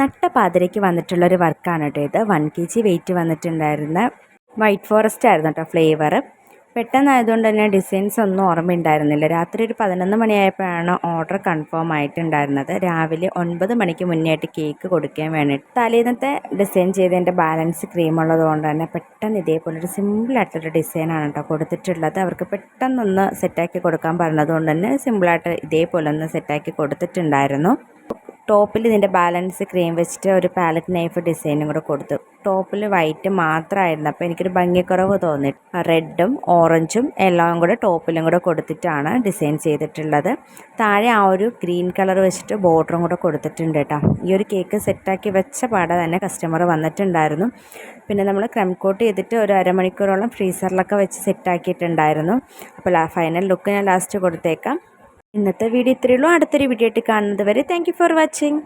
നട്ടപാതിരയ്ക്ക് വന്നിട്ടുള്ളൊരു വർക്കാണ് കേട്ടോ ഇത്. 1 kg വെയിറ്റ് വന്നിട്ടുണ്ടായിരുന്ന വൈറ്റ് ഫോറസ്റ്റ് ആയിരുന്നു കേട്ടോ ഫ്ലേവർ. പെട്ടെന്നായതുകൊണ്ട് തന്നെ ഡിസൈൻസ് ഒന്നും ഓർമ്മയുണ്ടായിരുന്നില്ല. രാത്രി ഒരു 11 മണിയായപ്പോഴാണ് ഓർഡർ കൺഫേം ആയിട്ടുണ്ടായിരുന്നത്. രാവിലെ 9 മണിക്ക് മുന്നേയായിട്ട് കേക്ക് കൊടുക്കാൻ വേണ്ടിയിട്ട് തലേന്നത്തെ ഡിസൈൻ ചെയ്തതിൻ്റെ ബാലൻസ് ക്രീം ഉള്ളതുകൊണ്ട് തന്നെ പെട്ടെന്ന് ഇതേപോലൊരു സിമ്പിളായിട്ടൊരു ഡിസൈനാണ് കേട്ടോ കൊടുത്തിട്ടുള്ളത്. അവർക്ക് പെട്ടെന്നൊന്ന് സെറ്റാക്കി കൊടുക്കാൻ പറഞ്ഞതുകൊണ്ട് തന്നെ സിമ്പിളായിട്ട് ഇതേപോലെ ഒന്ന് സെറ്റാക്കി കൊടുത്തിട്ടുണ്ടായിരുന്നു. ടോപ്പിൽ ഇതിൻ്റെ ബാലൻസ് ക്രീം വെച്ചിട്ട് ഒരു പാലറ്റ് നൈഫ് ഡിസൈനും കൂടെ കൊടുത്തു. ടോപ്പിൽ വൈറ്റ് മാത്രമായിരുന്നു, അപ്പോൾ എനിക്കൊരു ഭംഗിക്കുറവ് തോന്നി. റെഡും ഓറഞ്ചും എല്ലാം കൂടെ ടോപ്പിലും കൂടെ കൊടുത്തിട്ടാണ് ഡിസൈൻ ചെയ്തിട്ടുള്ളത്. താഴെ ആ ഒരു ഗ്രീൻ കളർ വെച്ചിട്ട് ബോർഡറും കൂടെ കൊടുത്തിട്ടുണ്ട് കേട്ടോ. ഈ ഒരു കേക്ക് സെറ്റാക്കി വെച്ച പാടെ തന്നെ കസ്റ്റമർ വന്നിട്ടുണ്ടായിരുന്നു. പിന്നെ നമ്മൾ ക്രം കോട്ട് ചെയ്തിട്ട് ഒരു അരമണിക്കൂറോളം ഫ്രീസറിലൊക്കെ വെച്ച് സെറ്റാക്കിയിട്ടുണ്ടായിരുന്നു. അപ്പോൾ ഫൈനൽ ലുക്ക് ഞാൻ ലാസ്റ്റ് കൊടുത്തേക്കാം. ഇന്നത്തെ വീഡിയോ ഇത്രയേ ഉള്ളൂ. അടുത്തൊരു വീഡിയോ ആയിട്ട് കാണുന്നത് വരെ താങ്ക് യു ഫോർ വാച്ചിങ്.